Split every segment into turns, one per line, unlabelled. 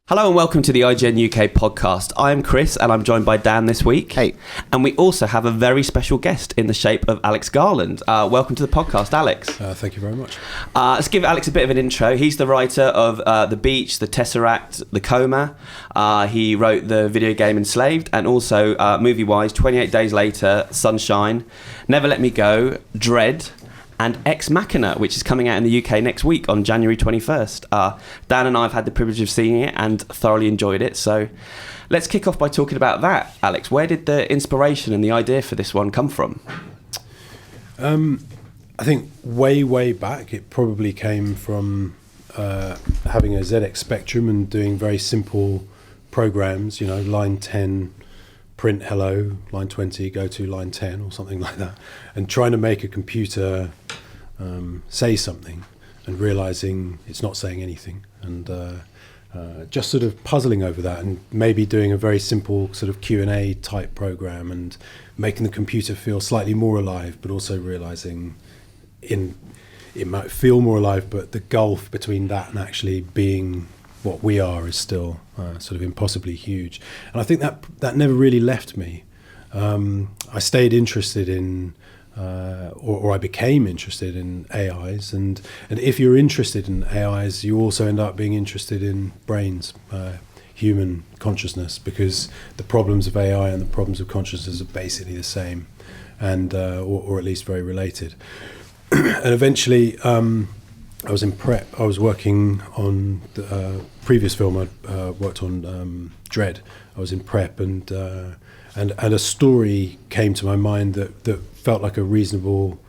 Hello and welcome to the IGN UK podcast. I'm Chris and I'm joined by Dan this week.
Hey.
And we also have a very special guest in the shape of Alex Garland. Welcome to the podcast, Alex.
Thank you very much.
Let's give Alex a bit of an intro. He's the writer of The Beach, The Tesseract, The Coma. He wrote the video game Enslaved and also, movie-wise, 28 Days Later, Sunshine, Never Let Me Go, Dredd, and Ex Machina, which is coming out in the UK next week on January 21st. Dan and I have had the privilege of seeing it and thoroughly enjoyed it. So let's kick off by talking about that. Alex, where did the inspiration and the idea for this one come from?
I think way back, it probably came from having a ZX Spectrum and doing very simple programs, line 10, print hello, line 20, go to line 10 or something like that, and trying to make a computer say something and realizing it's not saying anything, and just sort of puzzling over that, and maybe doing a very simple sort of Q&A type program and making the computer feel slightly more alive, but also realizing it might feel more alive, but the gulf between that and actually being what we are is still sort of impossibly huge. And I think that never really left me. I stayed interested in, or I became interested in AIs. And if you're interested in AIs, you also end up being interested in brains, human consciousness, because the problems of AI and the problems of consciousness are basically the same, and or at least very related. And eventually, I was in prep. I was working on the previous film. I worked on Dredd. I was in prep, and a story came to my mind that felt like a reasonable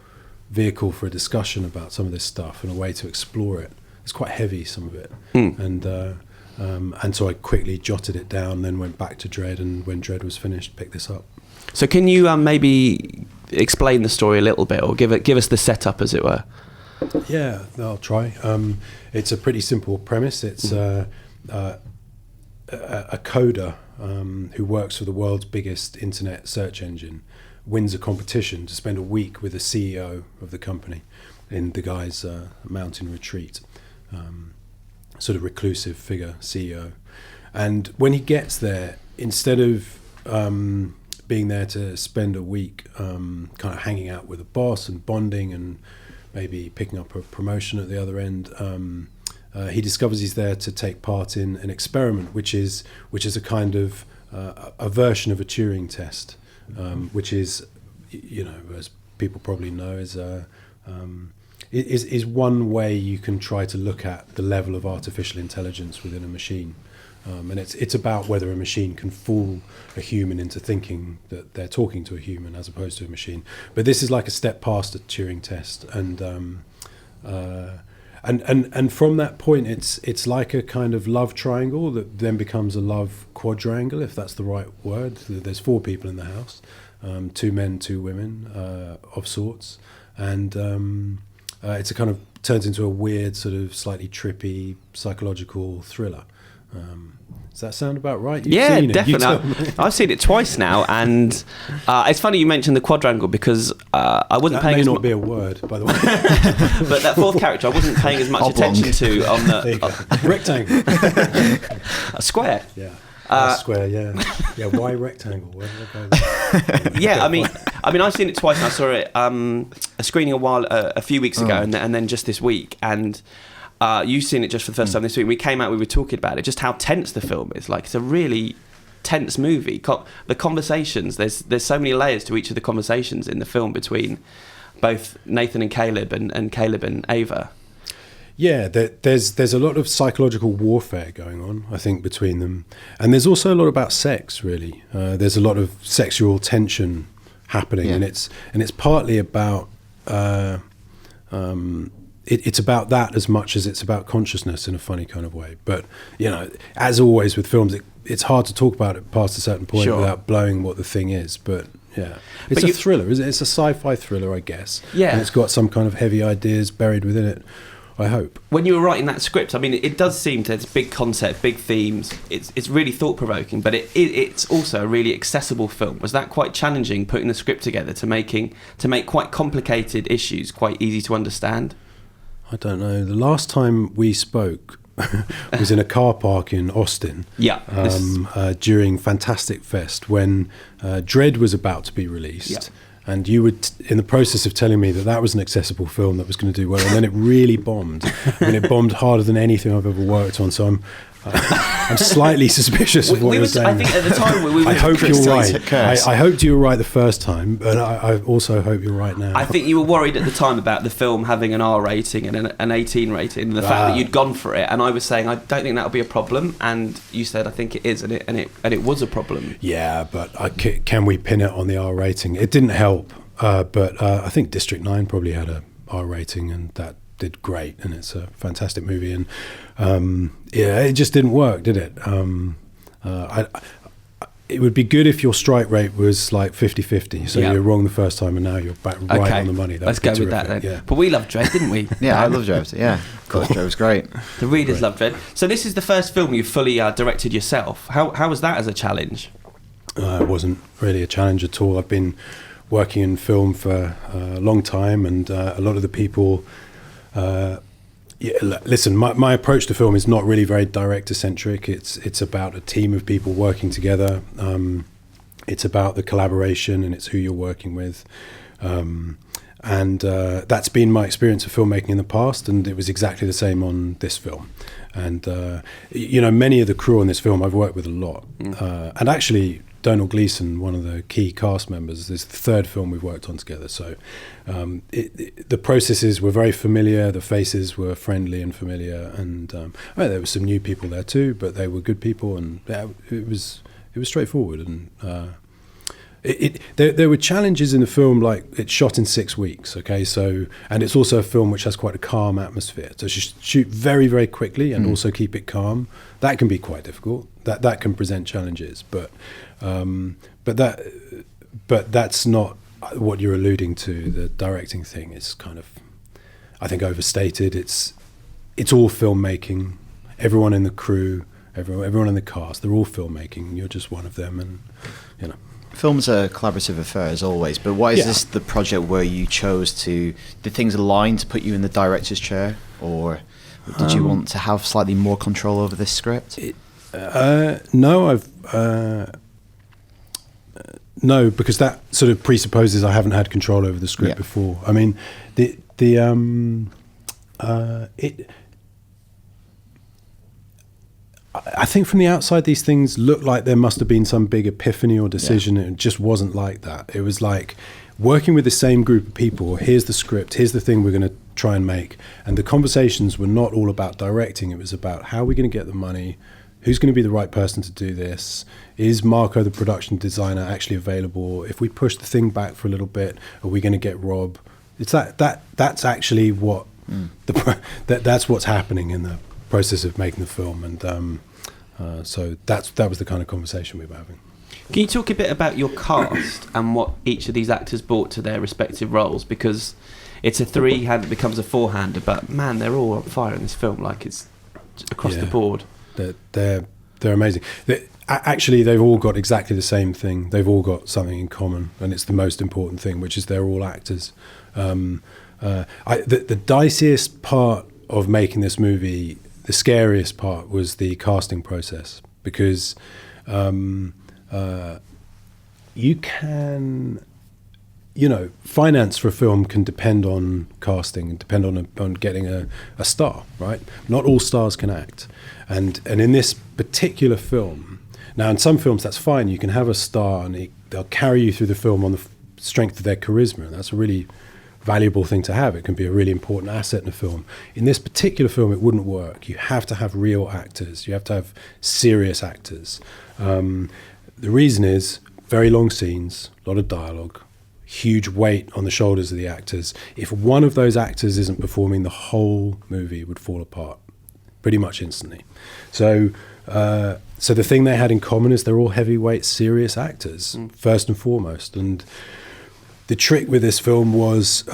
vehicle for a discussion about some of this stuff and a way to explore it. It's quite heavy, some of it, and so I quickly jotted it down. Then went back to Dredd, and when Dredd was finished, picked this up.
So can you maybe explain the story a little bit, or give us the setup, as it were?
Yeah, I'll try. It's a pretty simple premise. It's a coder who works for the world's biggest internet search engine wins a competition to spend a week with the CEO of the company in the guy's mountain retreat, sort of reclusive figure, CEO. And when he gets there, instead of being there to spend a week kind of hanging out with a boss and bonding and maybe picking up a promotion at the other end, he discovers he's there to take part in an experiment, which is a kind of a version of a Turing test, which is, as people probably know, is one way you can try to look at the level of artificial intelligence within a machine. And it's about whether a machine can fool a human into thinking that they're talking to a human as opposed to a machine. But this is like a step past a Turing test, and from that point, it's like a kind of love triangle that then becomes a love quadrangle, if that's the right word. There's 4 people in the house, 2 men, 2 women of sorts, and it's a kind of turns into a weird sort of slightly trippy psychological thriller. Does that sound about right?
You've seen it. Definitely. I've seen it twice now, and it's funny you mentioned the quadrangle, because I wasn't paying.
That may not be a word, by the way.
But that 4th character, I wasn't paying as much attention to on the
rectangle,
a square.
Yeah. Square, yeah. Why rectangle?
Yeah, I mean, I've seen it twice, and I saw it a screening a few weeks ago, and then just this week, and. You've seen it just for the first time this week. We came out, we were talking about it, just how tense the film is. Like, it's a really tense movie. The conversations, there's so many layers to each of the conversations in the film between both Nathan and Caleb and Caleb and Ava.
Yeah, there's a lot of psychological warfare going on, I think, between them. And there's also a lot about sex, really. There's a lot of sexual tension happening, and it's partly about... It's about that as much as it's about consciousness in a funny kind of way. But, as always with films, it's hard to talk about it past a certain point without blowing what the thing is. But, yeah. It's a thriller, isn't it? It's a sci-fi thriller, I guess. Yeah. And it's got some kind of heavy ideas buried within it, I hope.
When you were writing that script, I mean, it does seem to, it's a big concept, big themes. It's really thought-provoking, but it's also a really accessible film. Was that quite challenging, putting the script together to make quite complicated issues quite easy to understand?
I don't know. The last time we spoke, was in a car park in Austin.
Yeah.
During Fantastic Fest when Dredd was about to be released.
Yeah.
And you were in the process of telling me that was an accessible film that was going to do well, and then it really bombed. It bombed harder than anything I've ever worked on. So I'm slightly suspicious of what you're saying.
I think at the time we were.
I hope you're right. I hoped you were right the first time, but I also hope you're right now.
I think you were worried at the time about the film having an R rating and an 18 rating, and the fact that you'd gone for it. And I was saying I don't think that would be a problem, and you said I think it is, and it was a problem.
Yeah, but can we pin it on the R rating? It didn't help, but I think District 9 probably had a R rating, and that did great, and it's a fantastic movie. And it just didn't work, did it? It would be good if your strike rate was like 50-50, so you're wrong the first time and now you're back right on the money.
Let's go with that then.
Yeah.
But we loved Dredd, didn't we?
Yeah, I love Dredd. Yeah, of course, Dredd was great.
The readers loved Dredd. So this is the first film you fully directed yourself. How was that as a challenge?
It wasn't really a challenge at all. I've been working in film for a long time, and a lot of the people... listen, my approach to film is not really very director-centric. It's about a team of people working together. It's about the collaboration, and it's who you're working with. And that's been my experience of filmmaking in the past, and it was exactly the same on this film. And, many of the crew on this film I've worked with a lot. And actually... Donald Gleason, one of the key cast members, this is the third film we've worked on together. So the processes were very familiar, the faces were friendly and familiar, and there were some new people there too, but they were good people, and it was straightforward. And there were challenges in the film, like it's shot in 6 weeks, okay? So, and it's also a film which has quite a calm atmosphere. So shoot very, very quickly and also keep it calm. That can be quite difficult. That can present challenges, but that's not what you're alluding to. The directing thing is kind of, I think, overstated. It's all filmmaking. Everyone in the crew, everyone in the cast, they're all filmmaking. You're just one of them, and
Film's a collaborative affair as always, but why is this the project where you chose to? Did things align to put you in the director's chair, or did you want to have slightly more control over this script?
No, no, because that sort of presupposes I haven't had control over the script before. I mean, I think from the outside these things look like there must have been some big epiphany or decision. It just wasn't like that. It was like working with the same group of people. Here's the script, here's the thing we're going to try and make, and the conversations were not all about directing. It was about how are we going to get the money, who's going to be the right person to do this, is Marco the production designer actually available, if we push the thing back for a little bit, are we going to get Rob? It's that's actually what that's what's happening in the process of making the film. And so that was the kind of conversation we were having.
Can you talk a bit about your cast and what each of these actors brought to their respective roles? Because it's a three-hander, it becomes a four-hander, but man, they're all on fire in this film, like it's across the board.
They're amazing. Actually, they've all got exactly the same thing. They've all got something in common, and it's the most important thing, which is they're all actors. The diciest part of making this movie, the scariest part, was the casting process, because you can, finance for a film can depend on casting and depend on getting a star, right? Not all stars can act. And in this particular film, now in some films that's fine, you can have a star and they'll carry you through the film on the strength of their charisma, and that's a really valuable thing to have. It can be a really important asset in a film. In this particular film, it wouldn't work. You have to have real actors. You have to have serious actors. The reason is very long scenes, a lot of dialogue, huge weight on the shoulders of the actors. If one of those actors isn't performing, the whole movie would fall apart pretty much instantly. So the thing they had in common is they're all heavyweight, serious actors, first and foremost. And the trick with this film was,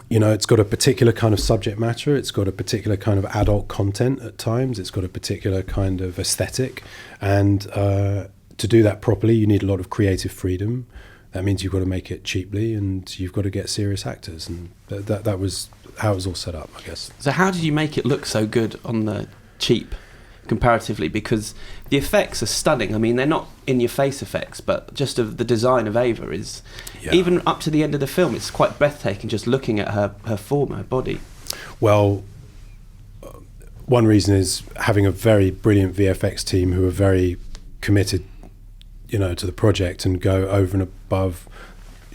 it's got a particular kind of subject matter. It's got a particular kind of adult content at times. It's got a particular kind of aesthetic. And to do that properly, you need a lot of creative freedom. that means you've got to make it cheaply, and you've got to get serious actors, and that was how it was all set up, I guess.
So how did you make it look so good on the cheap comparatively? Because the effects are stunning. I mean, they're not in-your-face effects, but just of the design of Ava is, even up to the end of the film, it's quite breathtaking just looking at her form, her body.
Well, one reason is having a very brilliant VFX team who are very committed, to the project and go over and above,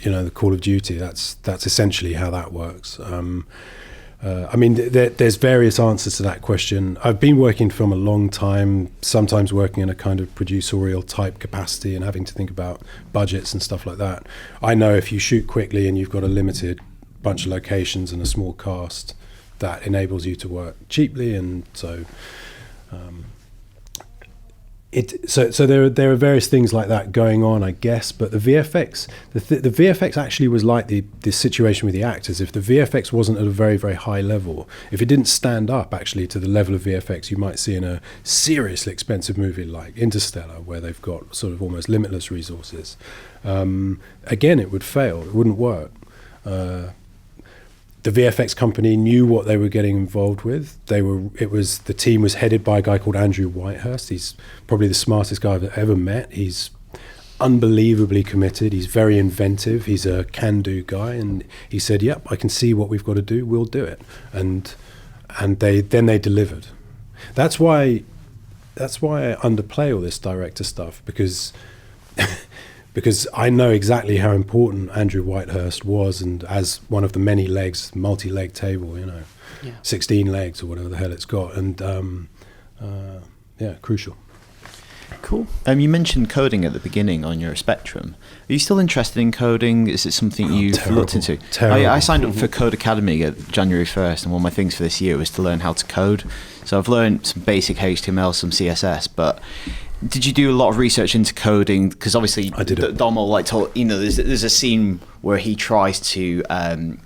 the call of duty. That's essentially how that works. I mean, there's various answers to that question. I've been working film a long time, sometimes working in a kind of producerial type capacity and having to think about budgets and stuff like that. I know if you shoot quickly and you've got a limited bunch of locations and a small cast, that enables you to work cheaply, and so so there are various things like that going on, I guess. But the VFX, the VFX actually was like the situation with the actors. If the VFX wasn't at a very, very high level, if it didn't stand up actually to the level of VFX you might see in a seriously expensive movie like Interstellar, where they've got sort of almost limitless resources, again, it would fail. It wouldn't work. The VFX company knew what they were getting involved with. The team was headed by a guy called Andrew Whitehurst. He's probably the smartest guy I've ever met. He's unbelievably committed. He's very inventive. He's a can-do guy, and he said, "Yep, I can see what we've got to do. We'll do it." And they delivered. That's why I underplay all this director stuff, because I know exactly how important Andrew Whitehurst was, and as one of the many legs, multi-leg table, 16 legs or whatever the hell it's got, and crucial.
Cool. You mentioned coding at the beginning on your Spectrum. Are you still interested in coding? Is it something you've looked into? I signed up for Code Academy at January 1st, and one of my things for this year was to learn how to code. So I've learned some basic HTML, some CSS, but did you do a lot of research into coding? Because obviously,
I did.
Dom will there's a scene where he tries to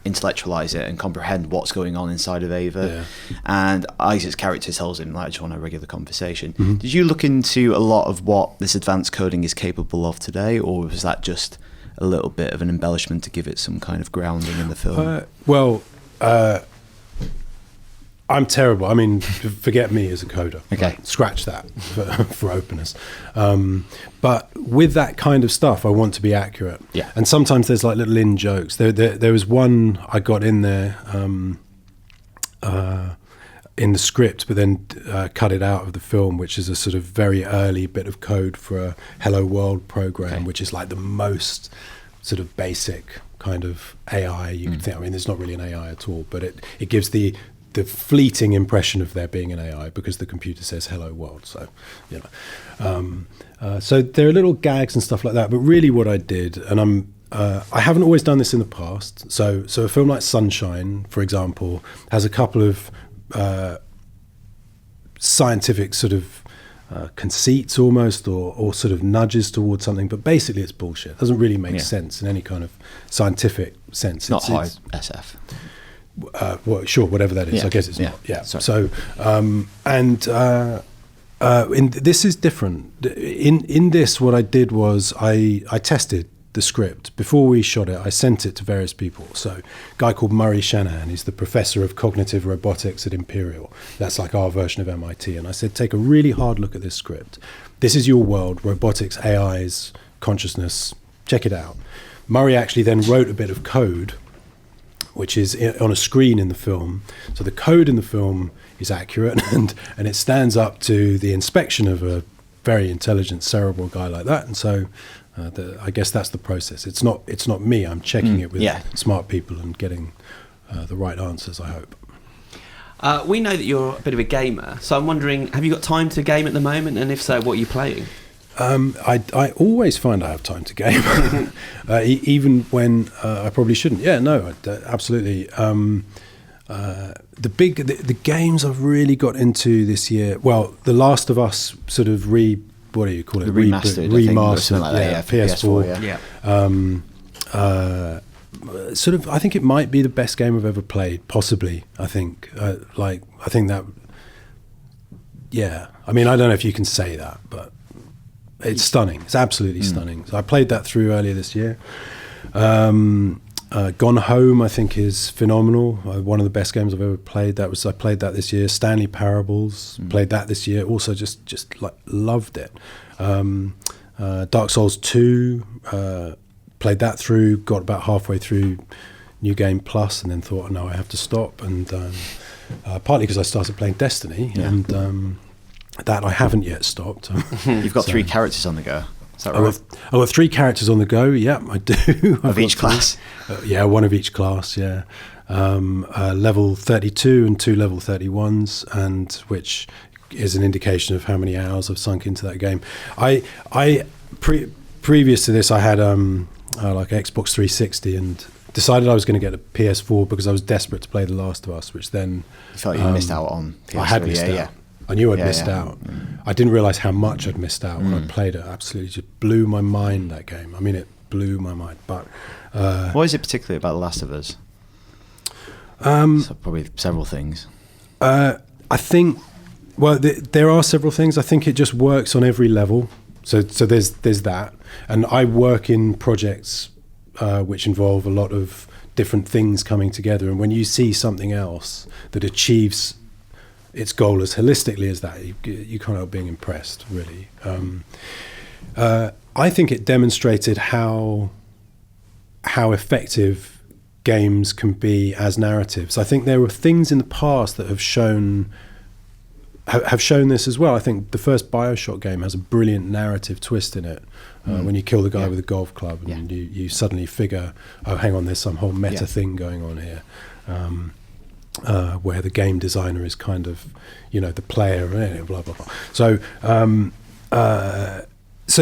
intellectualize it and comprehend what's going on inside of Ava, and Isaac's character tells him, like, I just want a regular conversation. Mm-hmm. Did you look into a lot of what this advanced coding is capable of today, or was that just a little bit of an embellishment to give it some kind of grounding in the film? I'm terrible. I mean, forget me as a coder. Okay.
Right? Scratch that for openness. But with that kind of stuff, I want to be accurate.
Yeah.
And sometimes there's like little in jokes. There was one I got in there in the script, but then cut it out of the film, which is a sort of very early bit of code for a Hello World program, which is like the most sort of basic kind of AI you could think. I mean, there's not really an AI at all, but it gives the fleeting impression of there being an AI because the computer says "Hello World." So, so there are little gags and stuff like that. But really, what I did, and I haven't always done this in the past. So a film like Sunshine, for example, has a couple of scientific sort of conceits almost, or sort of nudges towards something. But basically, it's bullshit. It doesn't really make sense in any kind of scientific sense.
Not high SF.
Well, sure, whatever that is. I guess it's not. Yeah.
Sorry.
So, this is different. In this, what I did was I tested the script before we shot it. I sent it to various people. So, a guy called Murray Shanahan, he's the professor of cognitive robotics at Imperial. That's like our version of MIT. And I said, take a really hard look at this script. This is your world: robotics, AIs, consciousness. Check it out. Murray actually then wrote a bit of code, which is on a screen in the film. So the code in the film is accurate, and it stands up to the inspection of a very intelligent cerebral guy like that. And so I guess that's the process. It's not me. I'm checking it with smart people and getting the right answers, I hope.
We know that you're a bit of a gamer, so I'm wondering, have you got time to game at the moment? And if so, what are you playing?
I always find I have time to game, even when I probably shouldn't. Yeah, no, absolutely. The games I've really got into this year. Well, The Last of Us sort of what do you call it?
Remastered,
PS4. Sort of, I think it might be the best game I've ever played. Possibly, I think. I think that. Yeah, I mean, I don't know if you can say that, but. it's stunning. It's absolutely stunning. So I played that through earlier this year. Gone Home, I think, is phenomenal. One of the best games I've ever played. I played that this year. Stanley Parables, played that this year. Also, just like loved it. Dark Souls 2, played that through. Got about halfway through New Game Plus, and then thought, no, I have to stop. And partly because I started playing Destiny, and that I haven't yet stopped.
You've got 3 characters on the go. Is that right?
I've got 3 characters on the go. Yeah, I do.
Of each class?
Yeah, one of each class, yeah. Level 32 and 2 level 31s, and which is an indication of how many hours I've sunk into that game. Previous to this, I had like Xbox 360 and decided I was going to get a PS4 because I was desperate to play The Last of Us, which then...
You felt you missed out on PS4.
I had missed out. Yeah. I knew I'd missed out. I didn't realise how much I'd missed out when I played it. Absolutely just blew my mind, that game. I mean, it blew my mind. But
what is it particularly about The Last of Us? So probably several things.
I think, well, there are several things. I think it just works on every level. So there's that. And I work in projects which involve a lot of different things coming together. And when you see something else that achieves its goal as holistically as that, you can't help being impressed, really. I think it demonstrated how effective games can be as narratives. I think there were things in the past that have shown this as well. I think the first BioShock game has a brilliant narrative twist in it. When you kill the guy with a golf club, and you suddenly figure, oh, hang on, there's some whole meta thing going on here. Where the game designer is kind of, the player, blah, blah, blah. So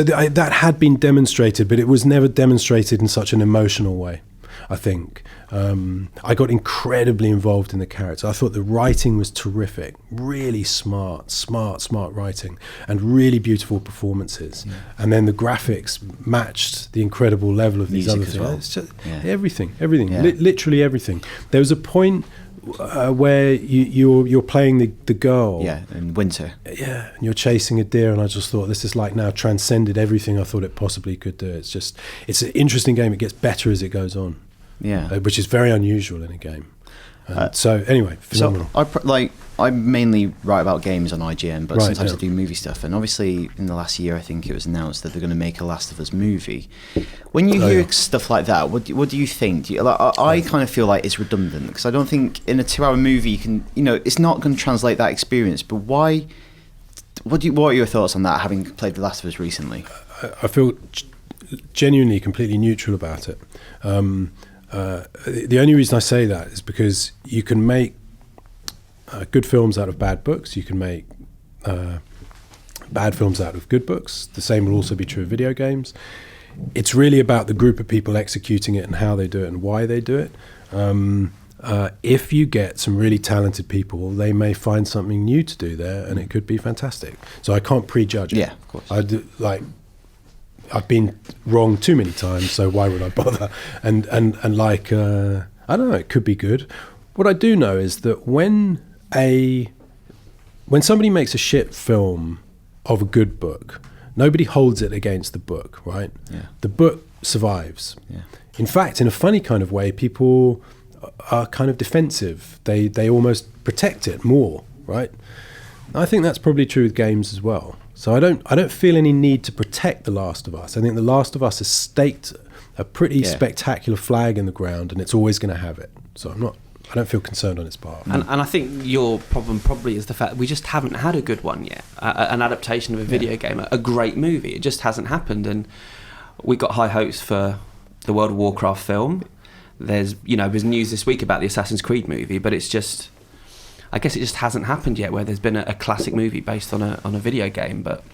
that had been demonstrated, but it was never demonstrated in such an emotional way, I think. I got incredibly involved in the character. I thought the writing was terrific, really smart writing, and really beautiful performances. Yeah. And then the graphics matched the incredible level of these other things. Well. It's just everything, literally everything. There was a point where you're playing the girl.
Yeah, in winter.
Yeah, and you're chasing a deer, and I just thought, this is like now transcended everything I thought it possibly could do. It's an interesting game. It gets better as it goes on. Yeah, which is very unusual in a game. So anyway, phenomenal.
So I mainly write about games on IGN, but sometimes I do movie stuff. And obviously, in the last year, I think it was announced that they're going to make a Last of Us movie. When you hear stuff like that, what do you think? I kind of feel like it's redundant, because I don't think in a 2-hour movie you can, it's not going to translate that experience. But why? What are your thoughts on that? Having played The Last of Us recently,
I feel genuinely completely neutral about it. The only reason I say that is because you can make good films out of bad books. You can make bad films out of good books. The same will also be true of video games. It's really about the group of people executing it and how they do it and why they do it. If you get some really talented people, they may find something new to do there, and it could be fantastic. So I can't prejudge it.
Yeah, of course.
I've been wrong too many times, so why would I bother? And I don't know, it could be good. What I do know is that when somebody makes a shit film of a good book, nobody holds it against the book, right? Yeah. The book survives. Yeah. In fact, in a funny kind of way, people are kind of defensive. They almost protect it more, right? I think that's probably true with games as well. So I don't feel any need to protect The Last of Us. I think The Last of Us has staked a pretty spectacular flag in the ground, and it's always going to have it. So I don't feel concerned on its part.
And I think your problem probably is the fact that we just haven't had a good one yet, an adaptation of a video game, a great movie. It just hasn't happened, and we got high hopes for the World of Warcraft film. There's news this week about the Assassin's Creed movie, but it's just, I guess it just hasn't happened yet, where there's been a classic movie based on a video game. But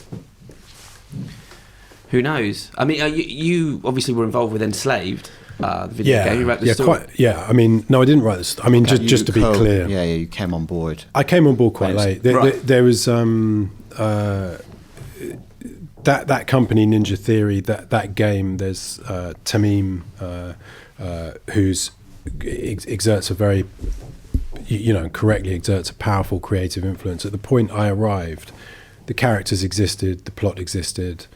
who knows? I mean, you obviously were involved with Enslaved, the video game. You wrote the story.
I mean, no, I didn't write this. I mean, just to be clear.
Yeah, you came on board.
I came on board quite late. There was that company, Ninja Theory, that game. There's Tamim, who's exerts a very, correctly exerts a powerful creative influence. At the point I arrived, the characters existed, the plot existed,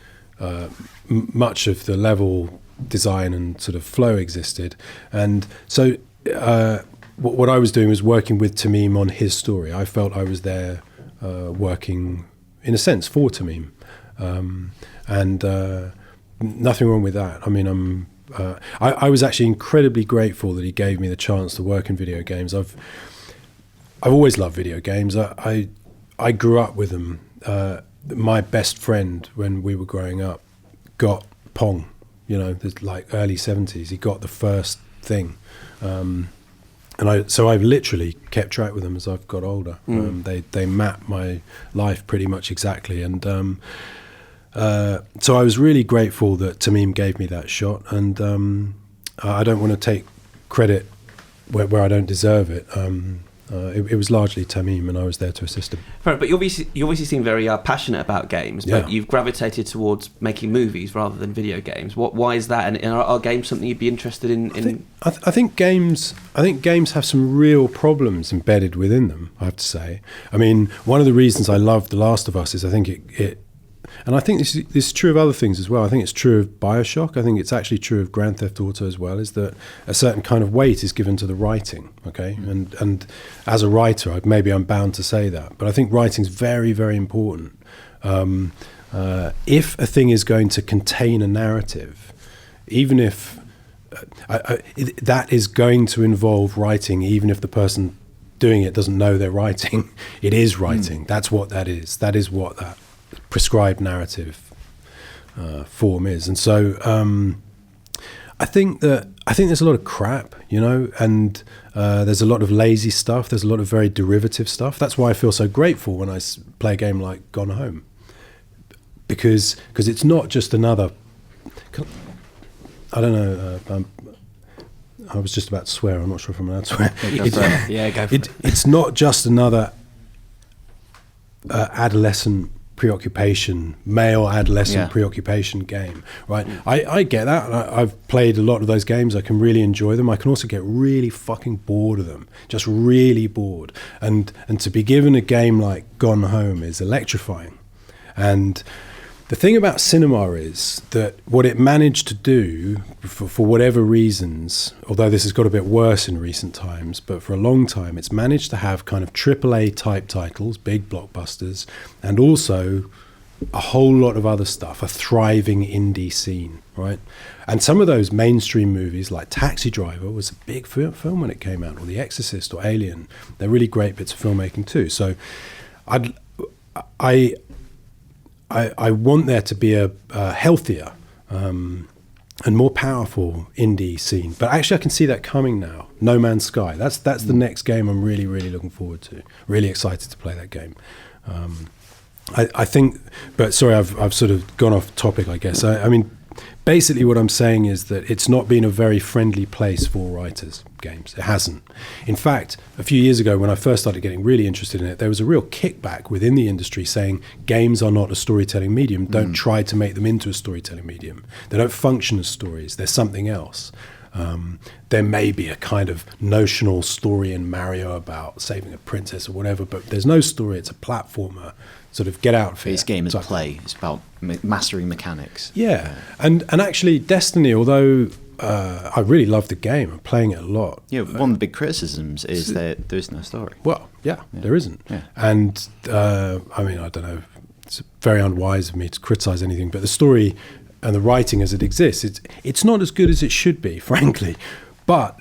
much of the level design and sort of flow existed. And so what I was doing was working with Tamim on his story. I felt I was there working, in a sense, for Tamim. And nothing wrong with that. I mean, I was actually incredibly grateful that he gave me the chance to work in video games. I've always loved video games. I grew up with them. My best friend, when we were growing up, got Pong. Like early 70s. He got the first thing, so I've literally kept track with them as I've got older. They map my life pretty much exactly, and so I was really grateful that Tamim gave me that shot, and I don't want to take credit where I don't deserve it. It was largely Tamim, and I was there to assist him.
Right, but you obviously seem very passionate about games, but you've gravitated towards making movies rather than video games. Why is that? And are games something you'd be interested in?
I think games have some real problems embedded within them, I have to say. I mean, one of the reasons I love The Last of Us is I think it and I think this is true of other things as well. I think it's true of BioShock. I think it's actually true of Grand Theft Auto as well, is that a certain kind of weight is given to the writing, okay? And as a writer, I'm bound to say that. But I think writing's very, very important. If a thing is going to contain a narrative, even if that is going to involve writing, even if the person doing it doesn't know they're writing, it is writing. That's what that is. That is what that prescribed narrative form is. And so I think there's a lot of crap, and there's a lot of lazy stuff. There's a lot of very derivative stuff. That's why I feel so grateful when I play a game like Gone Home, because it's not just another. I don't know. I was just about to swear. I'm not sure if I'm allowed to swear.
Go for it.
It's not just another adolescent preoccupation, male adolescent preoccupation game, right? I get that. I've played a lot of those games. I can really enjoy them. I can also get really fucking bored of them, just really bored. And to be given a game like Gone Home is electrifying. And the thing about cinema is that what it managed to do, for whatever reasons, although this has got a bit worse in recent times, but for a long time, it's managed to have kind of AAA type titles, big blockbusters, and also a whole lot of other stuff, a thriving indie scene, right? And some of those mainstream movies, like Taxi Driver, was a big film when it came out, or The Exorcist, or Alien. They're really great bits of filmmaking too. So I want there to be a healthier and more powerful indie scene. But actually I can see that coming now. No Man's Sky. That's the next game I'm really, really looking forward to. Really excited to play that game. I think, but sorry, I've sort of gone off topic, I guess. I mean, basically what I'm saying is that it's not been a very friendly place for writers' games. It hasn't. In fact, a few years ago when I first started getting really interested in it, there was a real kickback within the industry saying games are not a storytelling medium. Don't try to make them into a storytelling medium. They don't function as stories. They're something else. There may be a kind of notional story in Mario about saving a princess or whatever, but there's no story. It's a platformer. Sort of get out.
This game is play. It's about mastering mechanics.
Yeah, and actually, Destiny, although I really love the game, I'm playing it a lot.
Yeah, one of the big criticisms is that there is no story.
Well, there isn't. Yeah. And I mean, I don't know. It's very unwise of me to criticize anything, but the story and the writing as it exists, it's not as good as it should be, frankly. But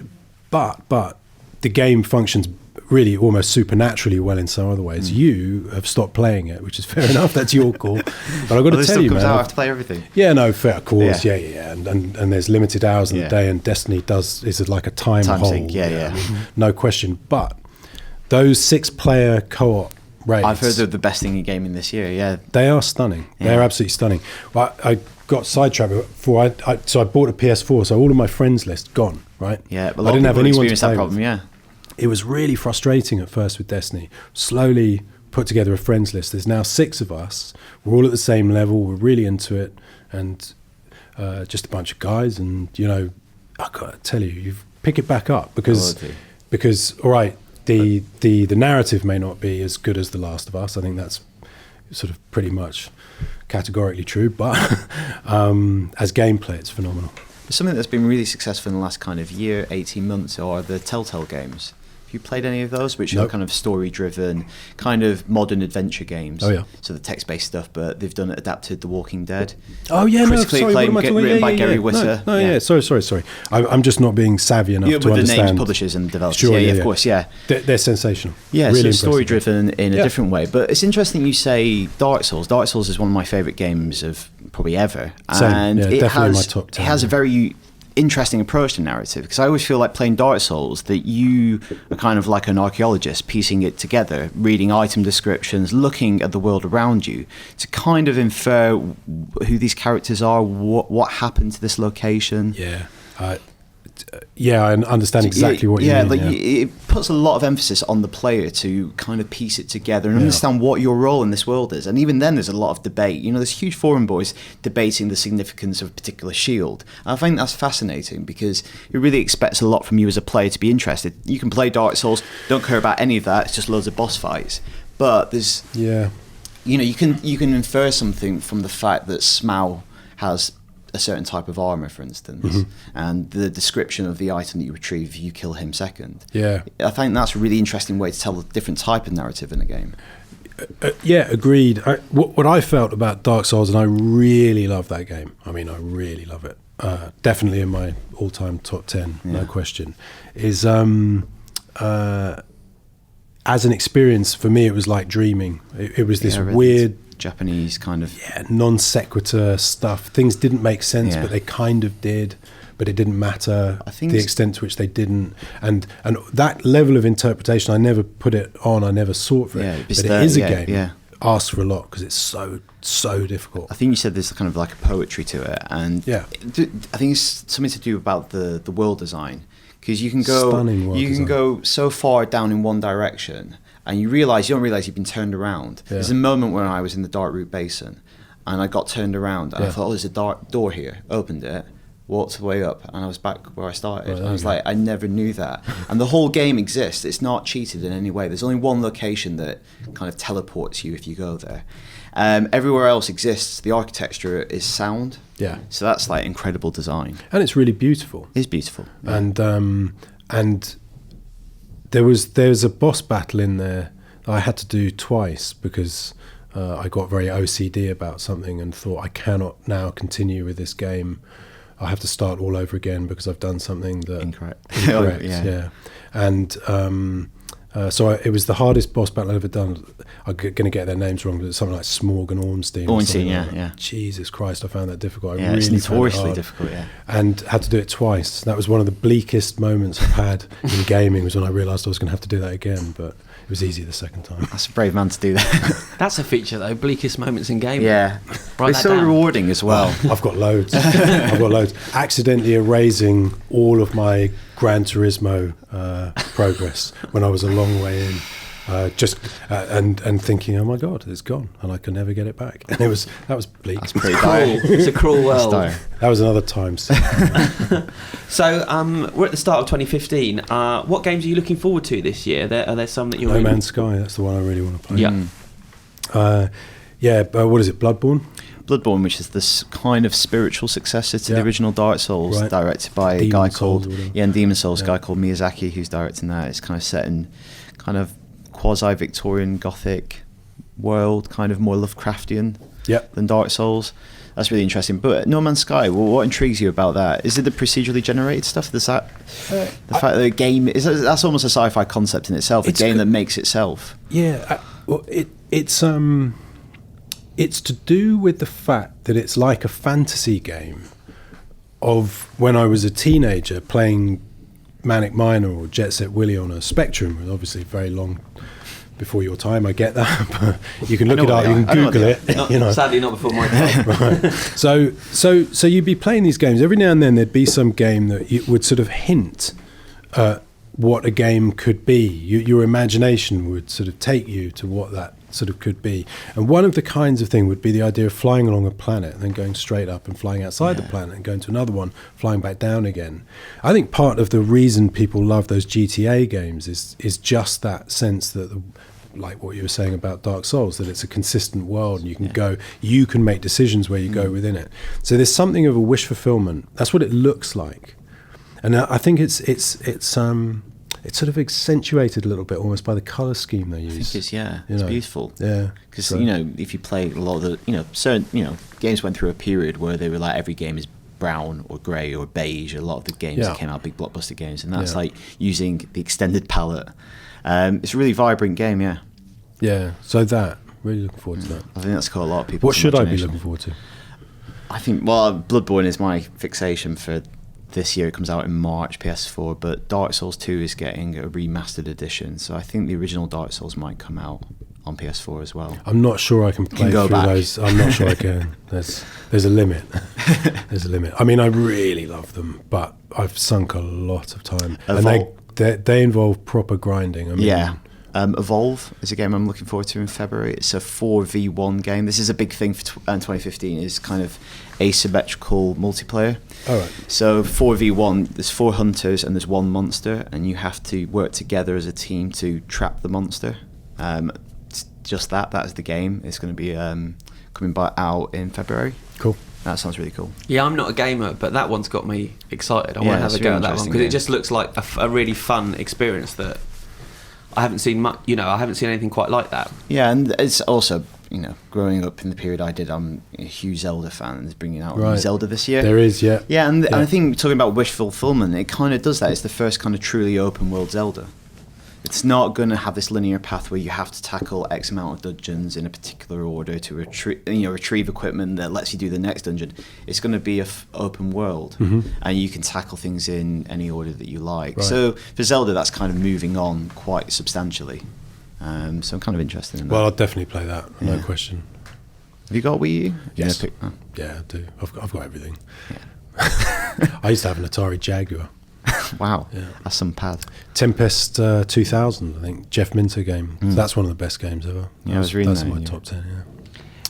the game functions really almost supernaturally well in some other ways. You have stopped playing it, which is fair enough. That's your call. But I've got to tell you, man.
I have to play everything.
Yeah, no, fair, of course. Yeah. And there's limited hours in the day, and Destiny is like a time hole.
Sink. Yeah.
I mean, no question. But those 6-player co-op raids,
I've heard they're the best thing in gaming this year. Yeah,
they are stunning. Yeah. They're absolutely stunning. Well, I got sidetracked before. So I bought a PS4. So all of my friends list gone. Right.
Yeah, but I didn't have anyone to play that problem. Yeah.
It was really frustrating at first with Destiny. Slowly put together a friends list. There's now 6 of us. We're all at the same level. We're really into it, and just a bunch of guys. And I gotta tell you pick it back up because all right, the narrative may not be as good as The Last of Us. I think that's sort of pretty much categorically true, but as gameplay, it's phenomenal.
Something that's been really successful in the last kind of year, 18 months, are the Telltale games. Have you played any of those, which are kind of story-driven, kind of modern adventure games?
Oh, yeah.
So the text-based stuff, but they've adapted The Walking Dead.
Oh, yeah,
Critically acclaimed, written by Gary Whitta.
No, sorry. I'm just not being savvy enough to
with
understand.
the names, publishers and developers.
Sure,
of course, yeah.
They're sensational.
Yeah,
really
so story-driven in a different way. But it's interesting you say Dark Souls. Dark Souls is one of my favourite games of probably ever.
Same,
and it
definitely in my
has,
top 10.
It has a very interesting approach to narrative, because I always feel like playing Dark Souls that you are kind of like an archaeologist piecing it together, reading item descriptions, looking at the world around you to kind of infer who these characters are, what happened to this location. I understand exactly what you mean. It puts a lot of emphasis on the player to kind of piece it together and understand what your role in this world is. And even then, there's a lot of debate. There's huge forum boys debating the significance of a particular shield. And I find that's fascinating, because it really expects a lot from you as a player to be interested. You can play Dark Souls, don't care about any of that. It's just loads of boss fights. But there's, you can infer something from the fact that Smaug has a certain type of armor, for instance, and the description of the item that you retrieve, you kill him second. I think that's a really interesting way to tell a different type of narrative in a game.
Agreed. What I felt about Dark Souls, and I really love that game, I really love it, definitely in my all-time top 10, no question, is as an experience, for me, it was like dreaming. It was this weird
Japanese kind of
non sequitur stuff. Things didn't make sense, but they kind of did. But it didn't matter. I think the extent to which they didn't, and that level of interpretation, I never put it on. I never sought for it. But it is a game. Asks for a lot, because it's so difficult.
I think you said there's kind of like a poetry to it, and I think it's something to do about the world design, because you can go so far down in one direction. And you don't realise you've been turned around. There's a moment when I was in the Darkroot Basin, and I got turned around, and I thought, there's a dark door here. Opened it, walked the way up, and I was back where I started. And I was like, I never knew that. And the whole game exists. It's not cheated in any way. There's only one location that kind of teleports you if you go there. Everywhere else exists. The architecture is sound. So that's like incredible design.
And it's really beautiful.
It's beautiful.
And there's a boss battle in there that I had to do twice, because I got very OCD about something and thought, I cannot now continue with this game. I have to start all over again because I've done something that
incorrect.
And so it was the hardest boss battle I've ever done. I'm going to get their names wrong, but it's something like Smorg and Ornstein. Jesus Christ, I found that difficult. I really
it's notoriously difficult,
and had to do it twice. That was one of the bleakest moments I've had in gaming, was when I realised I was going to have to do that again, but it was easy the second time.
That's a brave man to do that.
That's a feature, though, bleakest moments in gaming.
It's so rewarding as well.
I've got loads. Accidentally erasing all of my Gran Turismo progress when I was a long way in, and thinking, oh my God, it's gone, and I can never get it back. And that was bleak.
That's pretty dire.
It's a cruel world.
That was another time.
So we're at the start of 2015. What games are you looking forward to this year? Are there some that you're?
No Man's Sky. That's the one I really want to play.
Yeah.
What is it? Bloodborne,
which is this kind of spiritual successor to the original Dark Souls, directed by a guy called Demon Souls, a guy called Miyazaki, who's directing that. It's kind of set in kind of quasi-Victorian Gothic world, kind of more Lovecraftian than Dark Souls. That's really interesting. But No Man's Sky, what intrigues you about that? Is it the procedurally generated stuff? Does that the fact that the game that's almost a sci-fi concept in itself, a game that makes itself?
It's to do with the fact that it's like a fantasy game of when I was a teenager playing Manic Miner or Jet Set Willy on a Spectrum, obviously very long before your time, I get that, but you can look it up, you can Google it.
Sadly not before my time.
Right. So you'd be playing these games. Every now and then there'd be some game that would sort of hint at what a game could be. Your imagination would sort of take you to what that sort of could be. And one of the kinds of thing would be the idea of flying along a planet and then going straight up and flying outside the planet and going to another one, flying back down again. I think part of the reason people love those GTA games is just that sense that like what you were saying about Dark Souls, that it's a consistent world and you can make decisions where you go within it. So there's something of a wish fulfillment. That's what it looks like. And I think it's sort of accentuated a little bit almost by the color scheme they use.
I think it's beautiful.
Yeah,
because if you play a lot of the certain games went through a period where they were like every game is brown or grey or beige. A lot of the games that came out, big blockbuster games, and that's like using the extended palette. It's a really vibrant game.
Yeah. So that really looking forward to that.
I think that's caught a lot of people.
What should I be looking forward to?
I think Bloodborne is my fixation for this year. It comes out in March, PS4, but Dark Souls 2 is getting a remastered edition, so I think the original Dark Souls might come out on PS4 as well.
I'm not sure I can play through those. I'm not sure I can. There's a limit. There's a limit. I mean, I really love them, but I've sunk a lot of time, and they involve proper grinding. I mean,
Evolve is a game I'm looking forward to in February. It's a 4v1 game. This is a big thing for 2015, is kind of asymmetrical multiplayer.
All right.
So 4v1, there's 4 hunters and there's 1 monster, and you have to work together as a team to trap the monster. It's just that is the game. It's going to be coming out in February.
Cool.
That sounds really cool.
Yeah, I'm not a gamer, but that one's got me excited. I want to have a go at that one, because it just looks like a really fun experience that I haven't seen much. I haven't seen anything quite like that.
Yeah, and it's also, growing up in the period I did, I'm a huge Zelda fan, and it's bringing out a new Zelda this year.
There is, yeah.
Yeah, and I think talking about wish fulfillment, it kind of does that. It's the first kind of truly open world Zelda. It's not going to have this linear path where you have to tackle X amount of dungeons in a particular order to retrieve equipment that lets you do the next dungeon. It's going to be an open world, and you can tackle things in any order that you like. Right. So for Zelda, that's kind of moving on quite substantially. So I'm kind of interested in that.
Well, I'll definitely play that, no question.
Have you got Wii U?
Yes. Yeah, I do. I've got everything. Yeah. I used to have an Atari Jaguar.
Wow, that's some pad.
Tempest 2000, I think, Jeff Minter game. That's one of the best games ever.
Yeah, I was reading
that's
that.
That's in my top 10,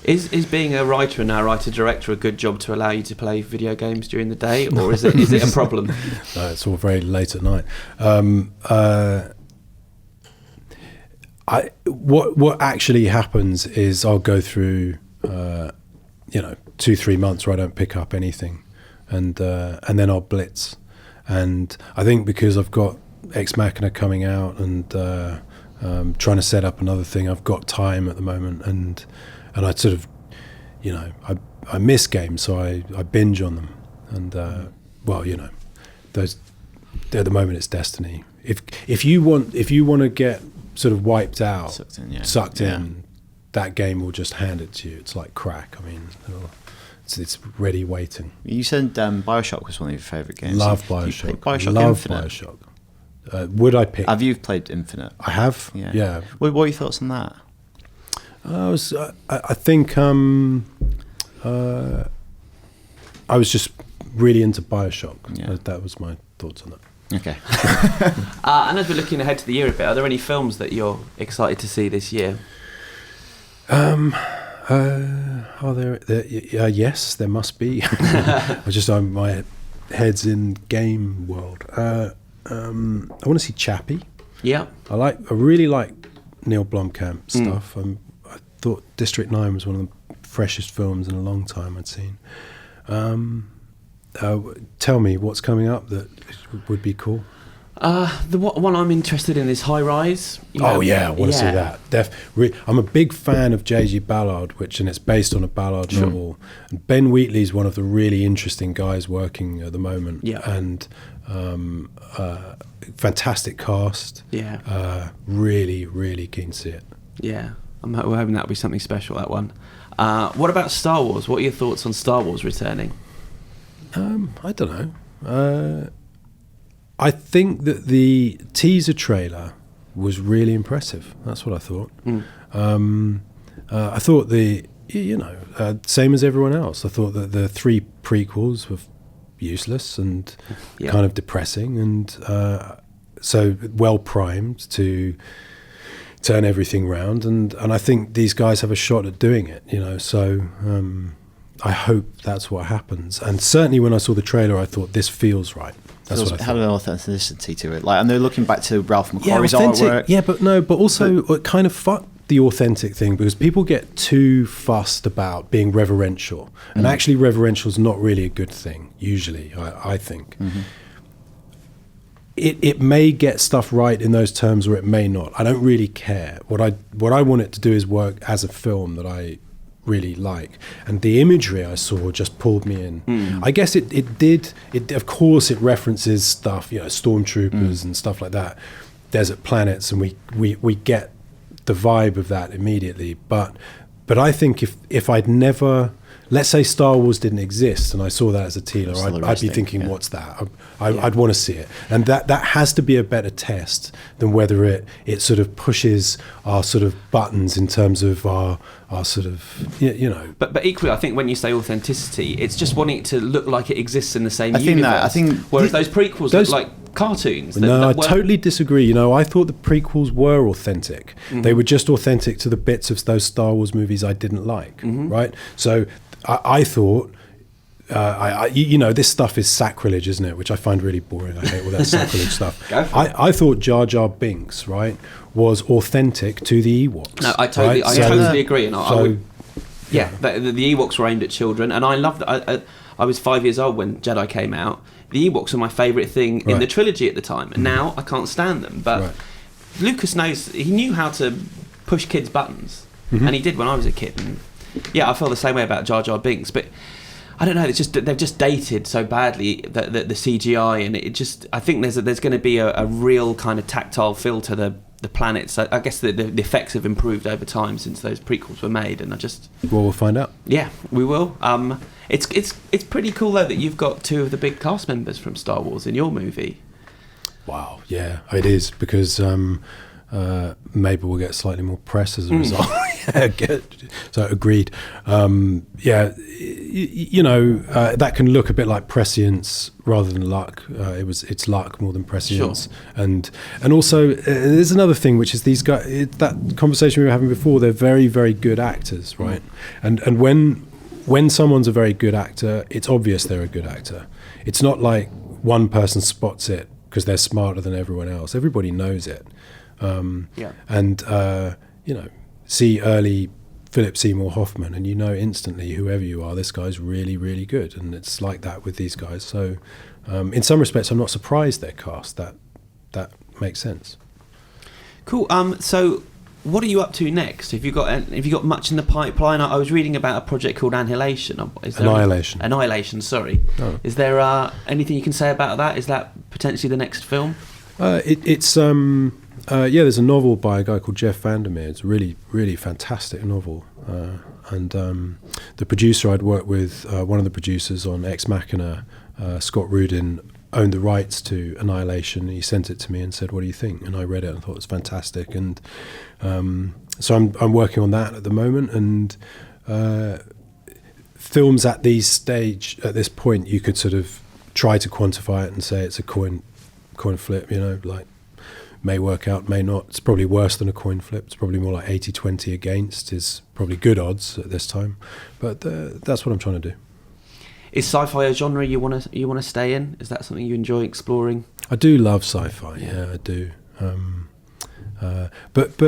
Is being a writer and now writer-director a good job to allow you to play video games during the day, or is it a problem?
No, it's all very late at night. What actually happens is I'll go through 2-3 months where I don't pick up anything, and then I'll blitz. And I think because I've got Ex Machina coming out and trying to set up another thing, I've got time at the moment, and I sort of, I miss games, so I binge on them. And those at the moment it's Destiny. If you want to get sort of wiped out, sucked in, that game will just hand it to you. It's like crack. I mean, it's ready waiting.
You said Bioshock was one of your favourite games.
Love Bioshock.
Love
Bioshock. Would I pick?
Have you played Infinite?
I have. Yeah.
What are your thoughts on that?
I think I was just really into Bioshock. Yeah. That was my thoughts on that.
Okay.
And as we're looking ahead to the year a bit, are there any films that you're excited to see this year?
Are there? Yes, there must be. My head's in game world. I want to see Chappie. Yeah. I really like Neil Blomkamp stuff. I thought District 9 was one of the freshest films in a long time I'd seen. Tell me what's coming up that would be cool.
The one I'm interested in is High Rise.
I want to see that. I'm a big fan of J.G. Ballard, and it's based on a Ballard novel. And Ben Wheatley's one of the really interesting guys working at the moment. Yeah. And fantastic cast. Yeah. Really, really keen to see it.
Yeah. We're hoping that'll be something special, that one. What about Star Wars? What are your thoughts on Star Wars returning?
I don't know. I think that the teaser trailer was really impressive. That's what I thought. I thought same as everyone else. I thought that the 3 prequels were useless and kind of depressing, and so well primed to turn everything round. And I think these guys have a shot at doing it. So I hope that's what happens. And certainly when I saw the trailer, I thought this feels right. That's what I
had an authenticity to it. Like, and they're looking back to Ralph McQuarrie's
authentic,
artwork.
Yeah, but also it kind of fucked the authentic thing, because people get too fussed about being reverential, and actually reverential is not really a good thing usually, I think. It may get stuff right in those terms, or it may not. I don't really care. What I want it to do is work as a film that I really like, and the imagery I saw just pulled me in. I guess it did. Of course, it references stuff, stormtroopers and stuff like that, desert planets, and we get the vibe of that immediately. But I think if I'd never, let's say Star Wars didn't exist and I saw that as a teaser, I'd be thinking, what's that? I'd want to see it. And that has to be a better test than whether it sort of pushes our sort of buttons in terms of our sort of,
But equally, I think when you say authenticity, it's just wanting it to look like it exists in the same universe. Whereas those prequels look like cartoons.
I totally disagree. I thought the prequels were authentic. They were just authentic to the bits of those Star Wars movies I didn't like, right? So I thought, this stuff is sacrilege, isn't it? Which I find really boring. I hate all that sacrilege stuff. I thought Jar Jar Binks, right, was authentic to the Ewoks.
No, I totally agree. And the Ewoks were aimed at children, and I loved it. I was 5 years old when Jedi came out. The Ewoks were my favourite thing in the trilogy at the time, and now I can't stand them. But Lucas he knew how to push kids' buttons, and he did when I was a kid. And I feel the same way about Jar Jar Binks, but I don't know. They've just dated so badly the CGI, and I think there's going to be a real kind of tactile feel to the planets. I guess the effects have improved over time since those prequels were made, and
we'll find out.
Yeah, we will. It's pretty cool though that you've got two of the big cast members from Star Wars in your movie.
Wow, yeah, it is, because maybe we'll get slightly more press as a result. So agreed. That can look a bit like prescience rather than luck. It's luck more than prescience. Sure. And also there's another thing, which is these guys. That conversation we were having before. They're very, very good actors, right? And when someone's a very good actor, it's obvious they're a good actor. It's not like one person spots it because they're smarter than everyone else. Everybody knows it. See early Philip Seymour Hoffman, and instantly, whoever you are, this guy's really, really good. And it's like that with these guys. So in some respects, I'm not surprised they're cast. That makes sense.
Cool. So what are you up to next? Have you got much in the pipeline? I was reading about a project called Annihilation. Annihilation, sorry. Oh. Is there anything you can say about that? Is that potentially the next film?
There's a novel by a guy called Jeff Vandermeer. It's a really, really fantastic novel. And the producer I'd worked with, one of the producers on Ex Machina, Scott Rudin, owned the rights to Annihilation. He sent it to me and said, "What do you think?" And I read it and thought it was fantastic. And so I'm working on that at the moment. And films at this point, you could sort of try to quantify it and say it's a coin flip, like may work out, may not. It's probably worse than a coin flip. It's probably more like 80-20 against is probably good odds at this time. But that's what I'm trying to do.
Is sci-fi a genre you want to stay in? Is that something you enjoy exploring? I
do love sci-fi. Yeah, I do. But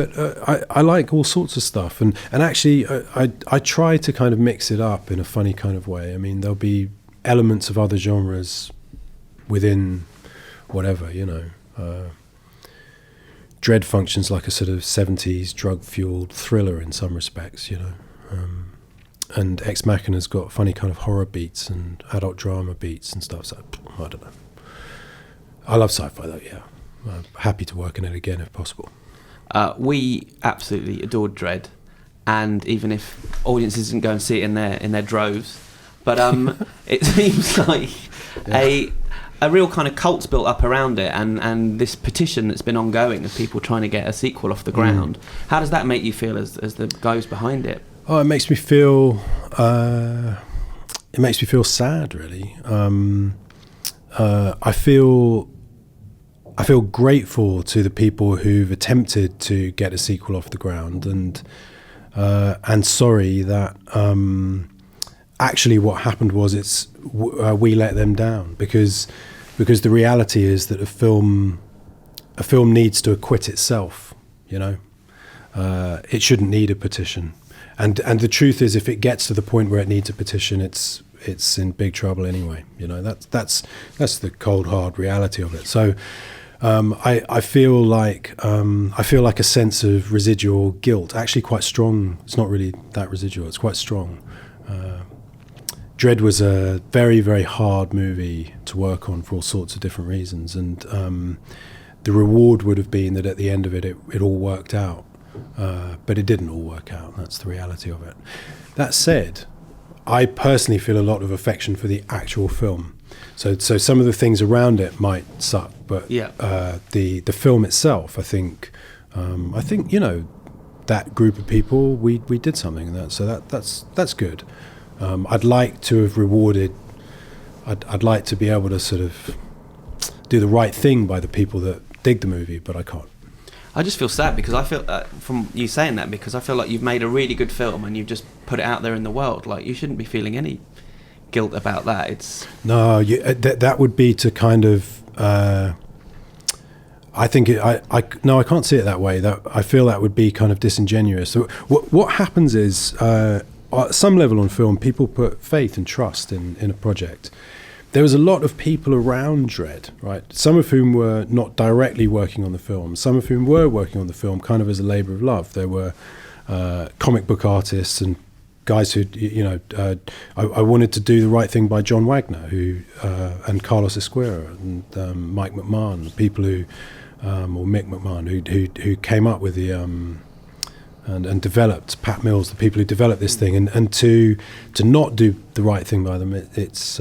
I like all sorts of stuff, and actually I try to kind of mix it up in a funny kind of way. I mean, there'll be elements of other genres within whatever, Dredd functions like a sort of 70s drug-fueled thriller in some respects, and Ex Machina's got funny kind of horror beats and adult drama beats and stuff. So I don't know. I love sci-fi though. Yeah, I'm happy to work in it again if possible.
We absolutely adored Dredd, and even if audiences didn't go and see it in their droves, but it seems like a real kind of cult's built up around it, and this petition that's been ongoing of people trying to get a sequel off the ground. How does that make you feel as the guys behind it?
Oh, it makes me feel sad, really. I feel grateful to the people who've attempted to get a sequel off the ground, and sorry that actually what happened was we let them down, because because the reality is that a film needs to acquit itself. It shouldn't need a petition, and the truth is, if it gets to the point where it needs a petition, it's in big trouble anyway. That's the cold hard reality of it. So I feel like a sense of residual guilt, actually quite strong. It's not really that residual, it's quite strong. Dredd was a very, very hard movie to work on for all sorts of different reasons, and the reward would have been that at the end of it all worked out, but it didn't all work out. That's the reality of it. That said, I personally feel a lot of affection for the actual film. So some of the things around it might suck, but the film itself, I think that group of people, we did something in that. So that's good. I'd like to have rewarded. I'd like to be able to sort of do the right thing by the people that dig the movie, but I can't.
I just feel sad because I feel from you saying that, because I feel like you've made a really good film and you've just put it out there in the world. Like, you shouldn't be feeling any guilt about that. It's
no, that would be to kind of. I think I can't see it that way. That I feel that would be kind of disingenuous. So what happens is, at some level on film, people put faith and trust in a project. There was a lot of people around Dredd, right? Some of whom were not directly working on the film. Some of whom were working on the film kind of as a labour of love. There were comic book artists and guys who, I wanted to do the right thing by John Wagner, and Carlos Esquera and Mike McMahon, people who, or Mick McMahon, who came up with the and developed Pat Mills, the people who developed this thing, and to not do the right thing by them, it's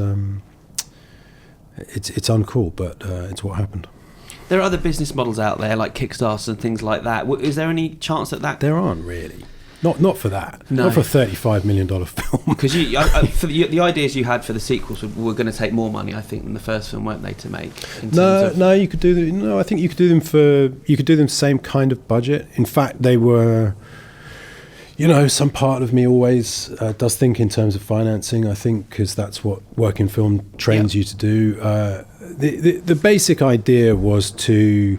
uncool, but it's what happened.
There are other business models out there like Kickstarter and things like that. Is there any chance that
there aren't really? Not for that.
No.
Not for a $35 million film.
Because for the ideas you had for the sequels were going to take more money, I think, than the first film, weren't they, to make?
You could do them. No, I think you could do them same kind of budget. In fact, they were. Some part of me always does think in terms of financing. I think because that's what working film trains you to do. The basic idea was the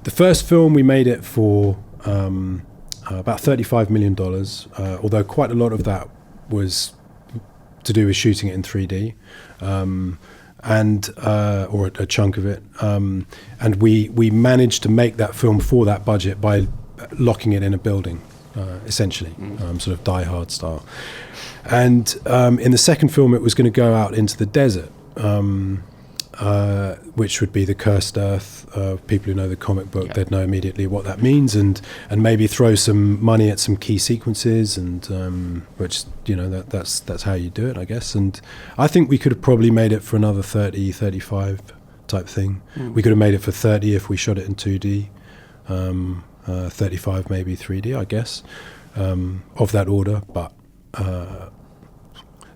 first film we made it for. About $35 million, although quite a lot of that was to do with shooting it in 3D, or a chunk of it. And we managed to make that film for that budget by locking it in a building, essentially, sort of Die Hard style. And in the second film, it was going to go out into the desert, which would be the cursed earth. People who know the comic book, they'd know immediately what that means, and maybe throw some money at some key sequences, and which that's how you do it, I guess. And I think we could have probably made it for another 30, 35 type thing. We could have made it for 30 if we shot it in 2D, 35 maybe 3D, I guess, of that order. But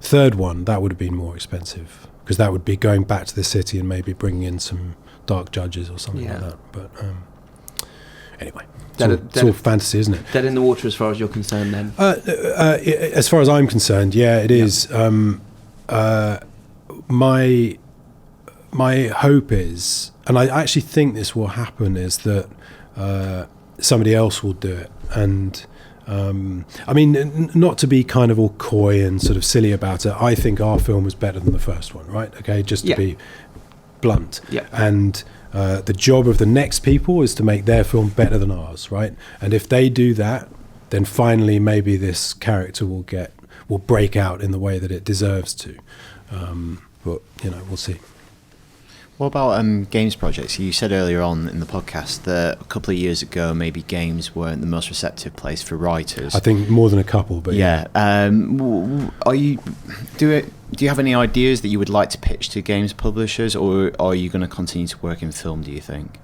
third one, that would have been more expensive, because that would be going back to the city and maybe bringing in some dark judges or something like that. But anyway, it's all fantasy, isn't it?
Dead in the water as far as you're concerned, then?
As far as I'm concerned, it is. My hope is, and I actually think this will happen, is that somebody else will do it. And I mean, not to be kind of all coy and sort of silly about it, I think our film was better than the first one, right? Okay, just to be blunt. And the job of the next people is to make their film better than ours, right? And if they do that, then finally maybe this character will break out in the way that it deserves to. But we'll see.
What about games projects? You said earlier on in the podcast that a couple of years ago maybe games weren't the most receptive place for writers.
I think more than a couple, but do you have any ideas that you would like to pitch to games publishers, or are you going to continue to work in film, do you think?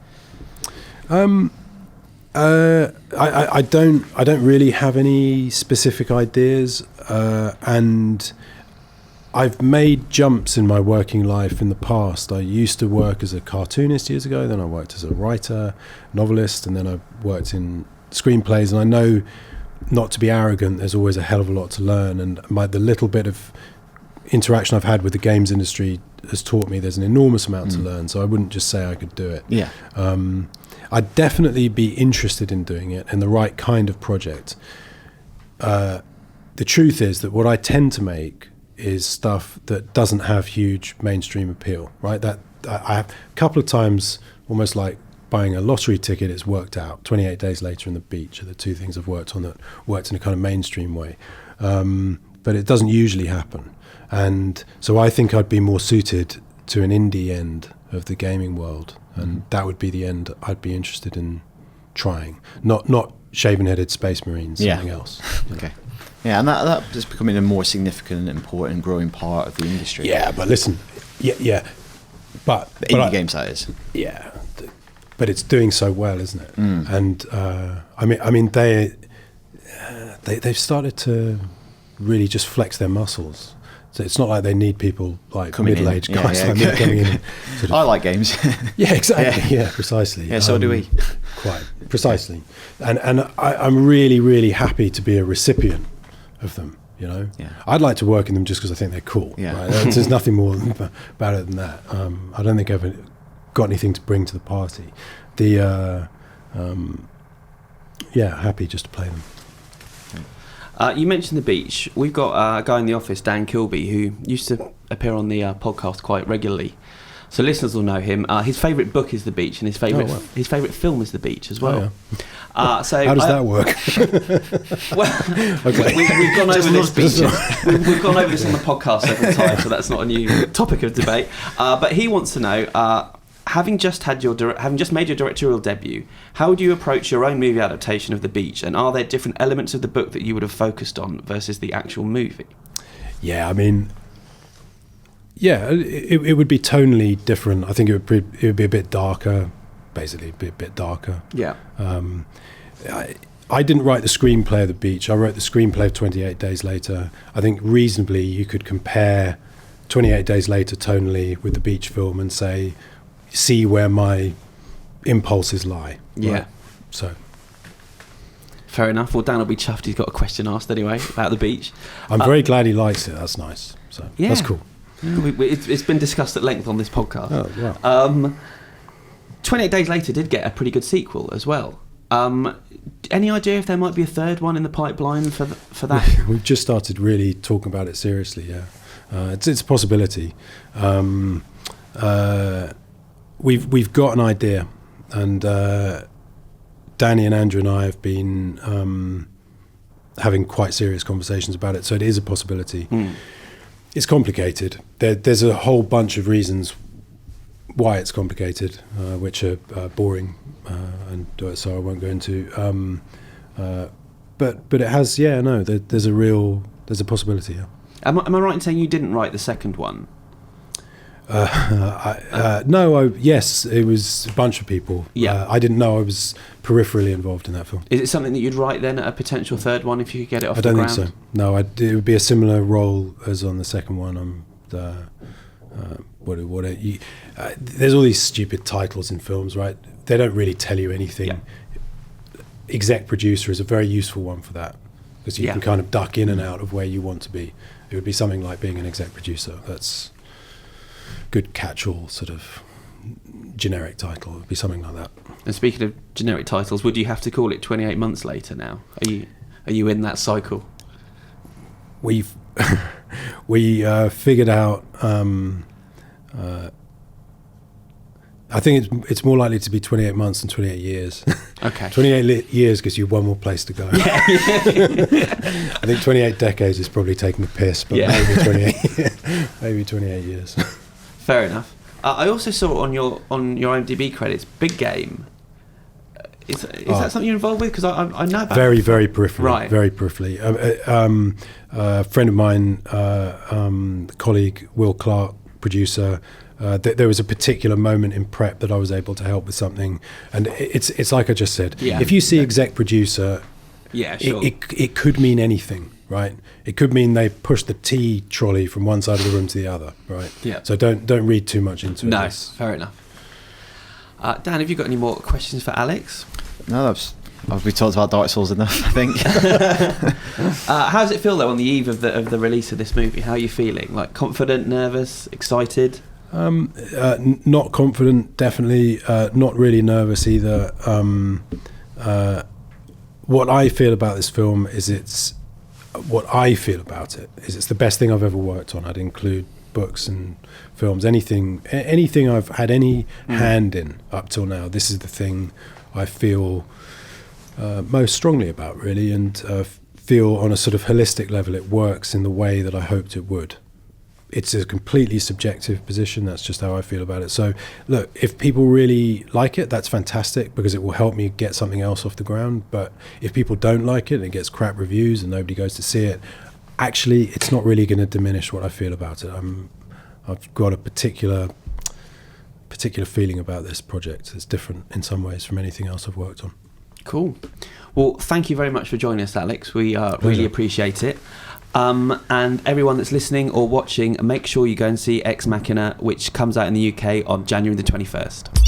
I don't really have any specific ideas, and I've made jumps in my working life in the past. I used to work as a cartoonist years ago, then I worked as a writer, novelist, and then I worked in screenplays. And I know, not to be arrogant, there's always a hell of a lot to learn. And the little bit of interaction I've had with the games industry has taught me there's an enormous amount to learn, so I wouldn't just say I could do it.
Yeah.
I'd definitely be interested in doing it in the right kind of project. The truth is that what I tend to make is stuff that doesn't have huge mainstream appeal, right? That I have a couple of times, almost like buying a lottery ticket, it's worked out. 28 Days Later and The Beach are the two things I've worked on that worked in a kind of mainstream way. But it doesn't usually happen. And so I think I'd be more suited to an indie end of the gaming world. And that would be the end I'd be interested in trying. Not shaven-headed space marines, something else.
Okay. Yeah, and that is becoming a more significant, important, growing part of the industry.
Yeah, but listen, but
the indie game side is.
Yeah, but it's doing so well, isn't it? And I mean, they've started to really just flex their muscles. So it's not like they need people like middle-aged guys like me coming in. Sort of,
I like games.
Yeah, exactly. Yeah, precisely.
Yeah, so do we.
Quite precisely. And I'm really, really happy to be a recipient of them. You know, I'd like to work in them just because I think they're cool. Yeah, right? There's nothing more about it than that. I don't think I've got anything to bring to the party. Happy just to play them.
You mentioned The Beach. We've got a guy in the office, Dan Kilby, who used to appear on the podcast quite regularly. So listeners will know him. His favourite book is The Beach, and his favourite film is The Beach as well.
Oh, yeah. So how does that work?
Well, okay. we've gone over this beach. We've gone over this on the podcast several times, so that's not a new topic of debate. But he wants to know, having just made your directorial debut, how would you approach your own movie adaptation of The Beach, and are there different elements of the book that you would have focused on versus the actual movie?
Yeah, I mean, it would be tonally different. I think it would be a bit darker, basically, a bit darker. Yeah. I didn't write the screenplay of The Beach. I wrote the screenplay of 28 Days Later. I think reasonably you could compare 28 Days Later tonally with the Beach film and see where my impulses lie. Yeah. Right? So.
Fair enough. Well, Dan will be chuffed he's got a question asked anyway about The Beach.
I'm very glad he likes it. That's nice. So that's cool.
It's been discussed at length on this podcast.
Oh, wow.
28 Days Later did get a pretty good sequel as well. Any idea if there might be a third one in the pipeline for that?
We've just started really talking about it seriously, yeah. It's a possibility. We've got an idea, and Danny and Andrew and I have been having quite serious conversations about it, so it is a possibility. It's complicated. There's a whole bunch of reasons why it's complicated, which are boring, and so I won't go into. But it has, there's a possibility. Yeah.
Am I right in saying you didn't write the second one?
Yes, it was a bunch of people. Yeah. I didn't know I was peripherally involved in that film.
Is it something that you'd write then, a potential third one, if you could get it off the ground?
I don't think so. No, it would be a similar role as on the second one. There's all these stupid titles in films, right? They don't really tell you anything. Yeah. Exec producer is a very useful one for that, because you can kind of duck in and out of where you want to be. It would be something like being an exec producer. That's good catch-all sort of generic title. It would be something like that.
And speaking of generic titles, would you have to call it 28 Months Later now? Are you in that cycle?
We figured out. I think it's more likely to be 28 months than 28 years.
Okay.
28 years gives you one more place to go. Yeah. I think 28 decades is probably taking a piss, but maybe 28 years.
Fair enough. I also saw on your IMDb credits, Big Game. Is that something you're involved with? Because I know about
very peripherally.
Right.
Very peripherally. A friend of mine, colleague Will Clark, producer. There was a particular moment in prep that I was able to help with something, and it's like I just said. Yeah. If you see exec producer,
sure.
it could mean anything, right? It could mean they push the tea trolley from one side of the room to the other, right? Yeah. So don't read too much into it.
No, fair enough. Dan, have you got any more questions for Alex?
No, that's We talked about Dark Souls enough, I think.
How does it feel though on the eve of the release of this movie? How are you feeling? Like confident, nervous, excited?
Not confident, definitely. Not really nervous either. What I feel about this film is it's the best thing I've ever worked on. I'd include books and films, anything I've had any hand in up till now. This is the thing I feel most strongly about, really, and feel on a sort of holistic level it works in the way that I hoped it would. It's a completely subjective position. That's just how I feel about it. So, look, if people really like it, that's fantastic because it will help me get something else off the ground. But if people don't like it and it gets crap reviews and nobody goes to see it, actually, it's not really going to diminish what I feel about it. I've got a particular feeling about this project. It's different in some ways from anything else I've worked on.
Cool. Well, thank you very much for joining us, Alex. We really appreciate it. And everyone that's listening or watching, make sure you go and see Ex Machina, which comes out in the UK on January the 21st.